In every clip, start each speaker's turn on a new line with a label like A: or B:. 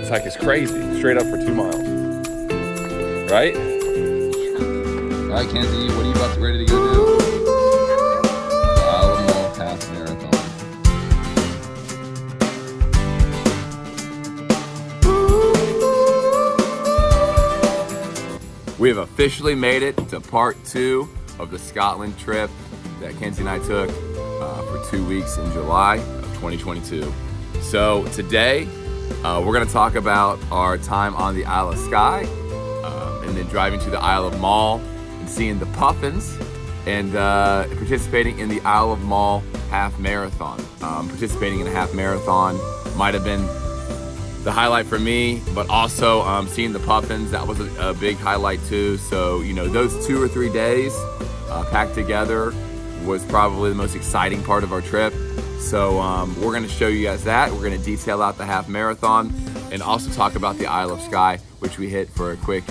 A: This hike is crazy, straight up for 2 miles. Right?
B: All right, Kenzie, what are you ready to go do? The Isle of Mull half marathon.
A: We have officially made it to part 2 of the Scotland trip that Kenzie and I took for 2 weeks in July of 2022. So today, we're gonna talk about our time on the Isle of Skye, and then driving to the Isle of Mull and seeing the puffins, and participating in the Isle of Mull half marathon. Participating in a half marathon might have been the highlight for me, but also seeing the puffins, that was a big highlight too. So, you know, those 2 or 3 days packed together was probably the most exciting part of our trip. So we're gonna show you guys that. We're gonna detail out the half marathon and also talk about the Isle of Skye, which we hit for a quick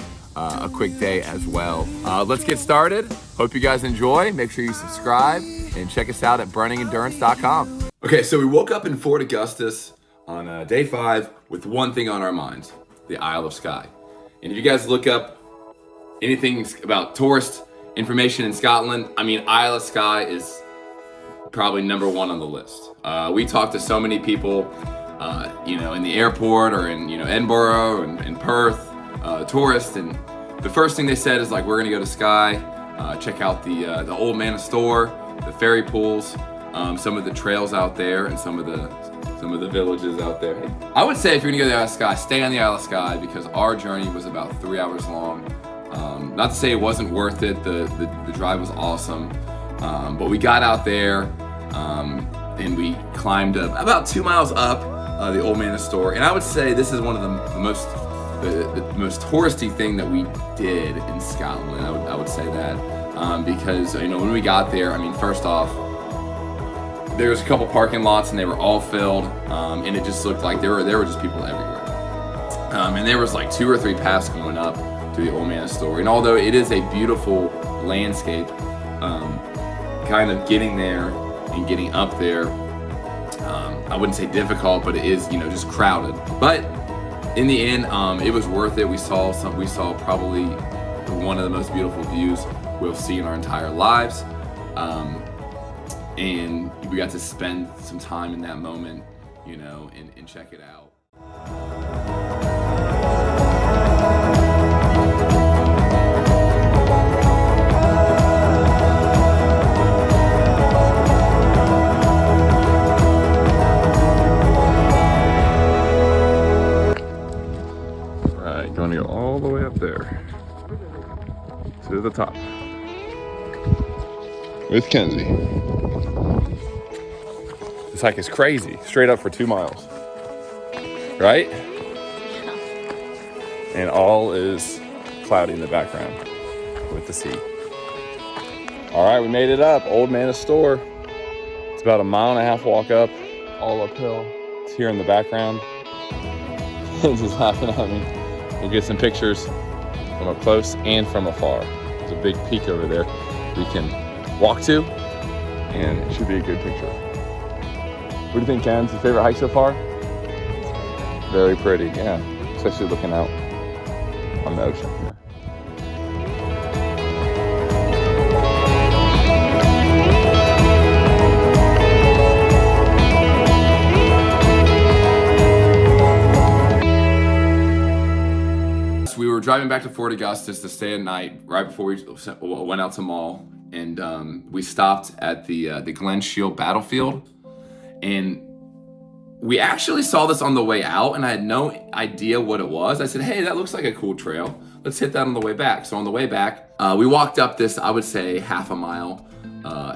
A: day as well. Let's get started. Hope you guys enjoy. Make sure you subscribe and check us out at burningendurance.com. Okay, so we woke up in Fort Augustus on day 5 with one thing on our minds, the Isle of Skye. And if you guys look up anything about tourist information in Scotland, I mean, Isle of Skye is probably number 1 on the list. We talked to so many people, you know, in the airport or in, you know, Edinburgh and Perth, tourists, and the first thing they said is like, we're gonna go to Skye, check out the Old Manor Store, the ferry pools, some of the trails out there, and some of the villages out there. I would say if you're gonna go to the Isle of Skye, stay on the Isle of Skye, because our journey was about 3 hours long. Not to say it wasn't worth it, the drive was awesome, but we got out there and we climbed up about 2 miles up the Old Manor Store, and I would say this is one of the most touristy thing that we did in Scotland. I would say that because, you know, when we got there, I mean, first off, there was a couple parking lots and they were all filled, and it just looked like there were just people everywhere. And there was like 2 or 3 paths going up to the Old Manor Store. And although it is a beautiful landscape, kind of getting there and getting up there, I wouldn't say difficult, but it is, you know, just crowded. But in the end, it was worth it. We saw probably one of the most beautiful views we'll see in our entire lives. And we got to spend some time in that moment, you know, and check it out. All right, going to go all the way up there to the top with Kenzie. This hike is crazy, straight up for 2 miles, right? And all is cloudy in the background with the sea. All right, we made it up, Old Manor Store. It's about a 1.5 mile walk up, all uphill. It's here in the background. Just laughing at me. We'll get some pictures from up close and from afar. There's a big peak over there we can walk to, and it should be a good picture. What do you think, Ken? Your favorite hike so far? Very pretty, yeah. Especially looking out on the ocean. Yeah. So we were driving back to Fort Augustus to stay at night right before we went out to Mull, and we stopped at the Glen Shield battlefield. And we actually saw this on the way out, and I had no idea what it was. I said, hey, that looks like a cool trail. Let's hit that on the way back. So on the way back, we walked up this, I would say, 1/2 mile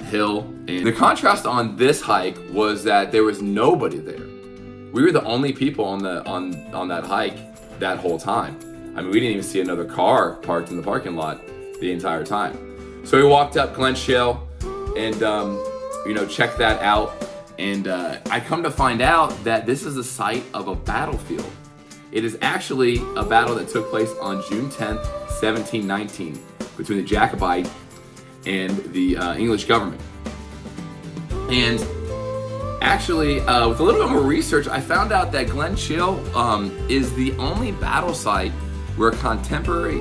A: hill. And the contrast on this hike was that there was nobody there. We were the only people on that hike that whole time. I mean, we didn't even see another car parked in the parking lot the entire time. So we walked up Glen Shield and, you know, checked that out. And I come to find out that this is the site of a battlefield. It is actually a battle that took place on June 10th, 1719, between the Jacobite and the English government. And Actually, with a little bit more research, I found out that Glen Chill is the only battle site where contemporary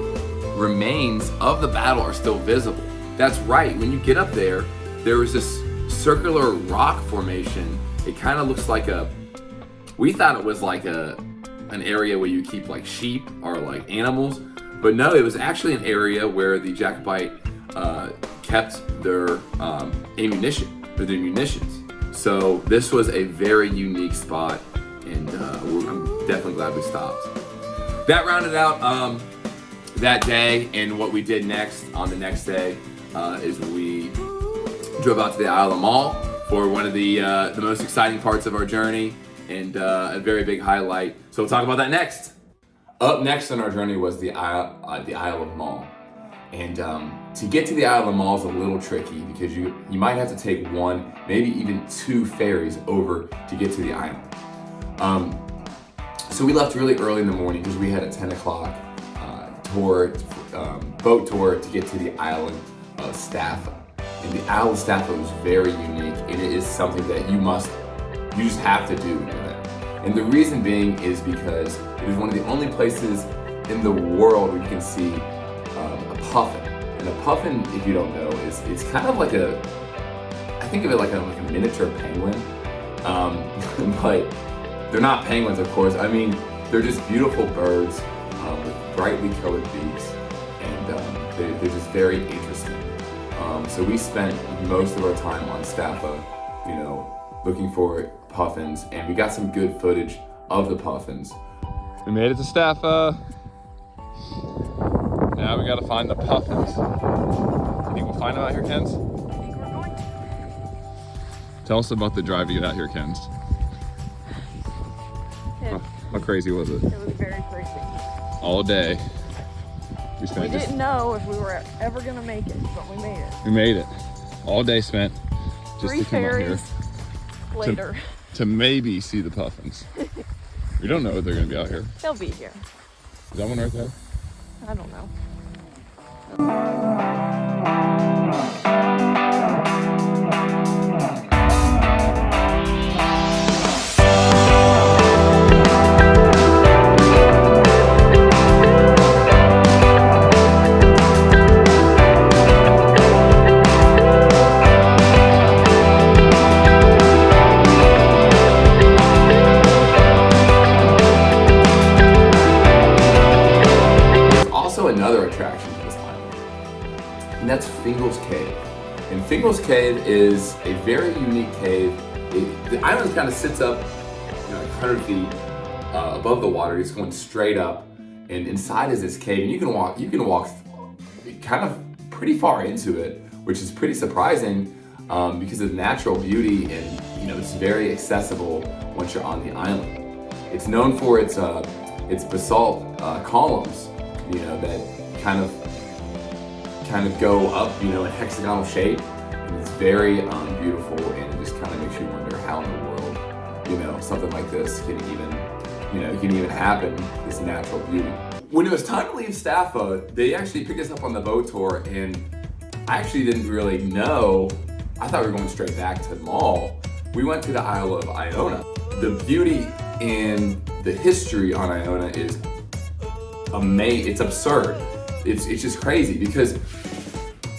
A: remains of the battle are still visible. That's right, when you get up there, there was this circular rock formation. It kind of looks like we thought it was like an area where you keep like sheep or like animals, but no, it was actually an area where the Jacobite kept their ammunition, or their munitions. So this was a very unique spot, and I'm definitely glad we stopped. That rounded out that day, and what we did next on the next day is we drove out to the Isle of Mull for one of the most exciting parts of our journey, and a very big highlight. So we'll talk about that next. Up next on our journey was the Isle of Mull. And to get to the Isle of Mull is a little tricky because you might have to take one, maybe even two ferries over to get to the island. So we left really early in the morning because we had a 10 o'clock boat tour to get to the island of Staffa. And the Isle of Staffa was very unique, and it is something that you just have to do when you're there. And the reason being is because it is one of the only places in the world where you can see a puffin. And a puffin, if you don't know, it's kind of like I think of it like a miniature penguin. But they're not penguins, of course. I mean, they're just beautiful birds with brightly colored beaks, and they're just very interesting. So we spent most of our time on Staffa, looking for puffins, and we got some good footage of the puffins.
B: We made it to Staffa. Now we gotta find the puffins. You think we'll find them out here, Kens?
C: I think we're going to.
B: Tell us about the drive to get out here, Kens. How crazy was it?
C: It was very crazy.
B: All day.
C: We didn't know if we were ever gonna make it, but we made it.
B: We made it. All day spent just
C: 3
B: to come out here.
C: ferries later.
B: To maybe see the puffins. We don't know if they're gonna be out here.
C: They'll be here.
B: Is that one right there?
C: I don't know.
A: Another attraction to this island, and that's Fingal's Cave. And Fingal's Cave is a very unique cave. The island kind of sits up, like 100 feet above the water. It's going straight up, and inside is this cave, and you can walk kind of pretty far into it, which is pretty surprising because of the natural beauty, and it's very accessible once you're on the island. It's known for its basalt columns, that kind of go up, in hexagonal shape, and it's very beautiful, and it just kind of makes you wonder how in the world, something like this can even happen, this natural beauty. When it was time to leave Staffa, they actually picked us up on the boat tour, and I actually didn't really know. I thought we were going straight back to Mull. We went to the Isle of Iona. The beauty and the history on Iona is amazing. It's absurd. It's just crazy because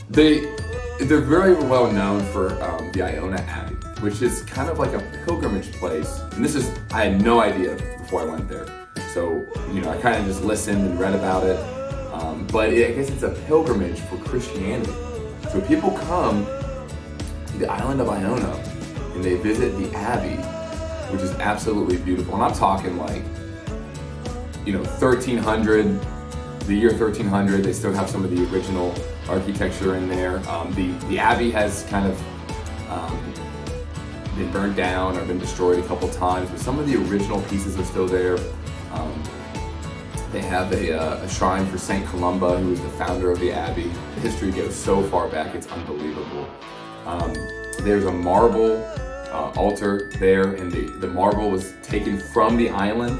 A: they're very well known for the Iona Abbey, which is kind of like a pilgrimage place. And I had no idea before I went there. So, I kind of just listened and read about it. But I guess it's a pilgrimage for Christianity. So people come to the island of Iona and they visit the Abbey, which is absolutely beautiful. And I'm talking like, 1300, the year 1300, they still have some of the original architecture in there. The Abbey has kind of been burned down or been destroyed a couple times, but some of the original pieces are still there. They have a shrine for Saint Columba, who was the founder of the Abbey. The history goes so far back, it's unbelievable. There's a marble altar there, and the marble was taken from the island,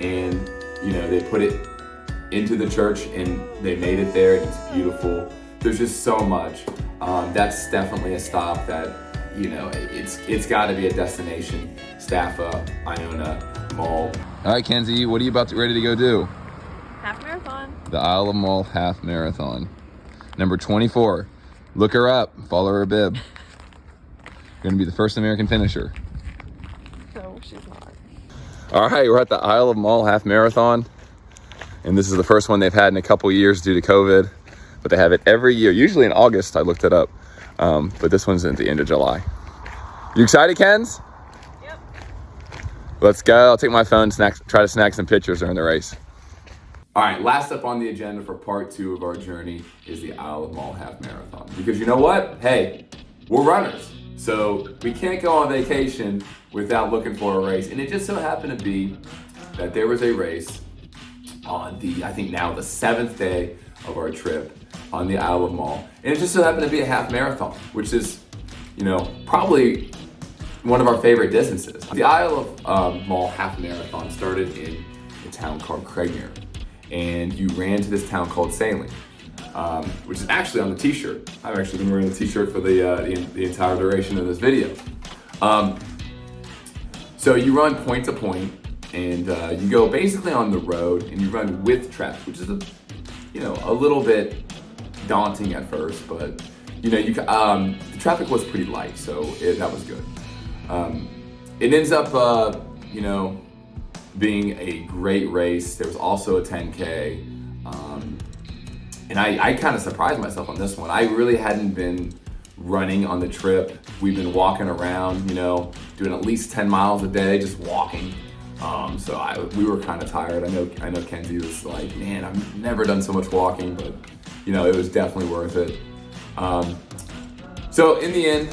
A: and they put it into the church, and they made it there, and it's beautiful. There's just so much. That's definitely a stop that you know, it's got to be a destination. Staffa, Iona, Mull.
B: All right, Kenzie, what are you ready to go do?
C: Half marathon.
B: The Isle of Mull half marathon. Number 24. Look her up. Follow her bib. Gonna be the first American finisher.
C: No, she's not.
B: All right, we're at the Isle of Mull half marathon. And this is the first one they've had in a couple years due to COVID. But they have it every year, usually in August. I looked it up. But this one's at the end of July. You excited, Kens?
C: Yep.
A: Let's go. I'll take my phone, try to snag some pictures during the race. All right, last up on the agenda for part 2 of our journey is the Isle of Mull half marathon. Because you know what? Hey, we're runners. So we can't go on vacation without looking for a race. And it just so happened to be that there was a race on I think now the 7th day of our trip on the Isle of Mull. And it just so happened to be a half marathon, which is, you know, probably one of our favorite distances. The Isle of Mull half marathon started in a town called Craigmere. And you ran to this town called Sailing, which is actually on the t-shirt. I've actually been wearing the t-shirt for the entire duration of this video. So you run point to point, and you go basically on the road, and you run with traffic, which is a little bit daunting at first, but the traffic was pretty light, so that was good. It ends up being a great race. There was also a 10K, and I kind of surprised myself on this one. I really hadn't been running on the trip. We've been walking around, doing at least 10 miles a day, just walking. So we were kind of tired. I know Kenzie was like, man, I've never done so much walking, but it was definitely worth it. So in the end,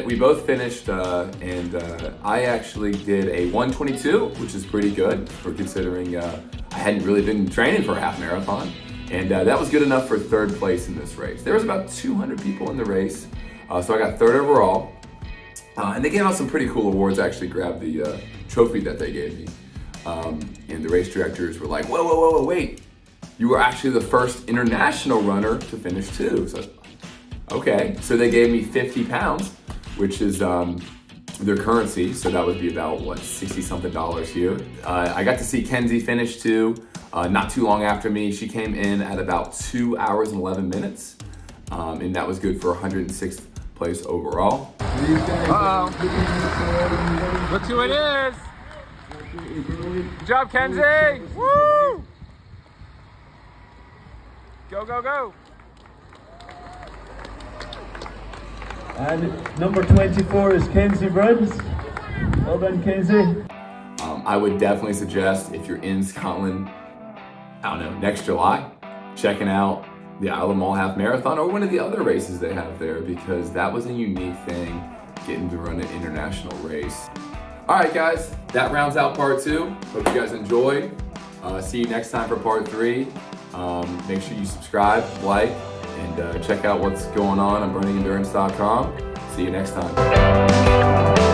A: we both finished, and I actually did a 1:22, which is pretty good for considering I hadn't really been training for a half marathon. And that was good enough for 3rd place in this race. There was about 200 people in the race, so I got 3rd overall. And they gave out some pretty cool awards. I actually grabbed the trophy that they gave me. And the race directors were like, whoa, wait. You were actually the first international runner to finish too. So okay, so they gave me 50 pounds, which is their currency, so that would be about, $60-something here. I got to see Kenzie finish too, not too long after me. She came in at about 2 hours and 11 minutes, and that was good for 106th place overall.
B: Uh-oh. Look who it is! Good job, Kenzie! Woo! Go, go, go!
D: And number 24 is Kenzie Bruns. Well done, Kenzie.
A: I would definitely suggest, if you're in Scotland, next July, checking out the Isle of Mull half marathon or one of the other races they have there, because that was a unique thing, getting to run an international race. All right, guys, that rounds out part 2. Hope you guys enjoyed. See you next time for part 3. Make sure you subscribe, like, and check out what's going on BurningEndurance.com. See you next time.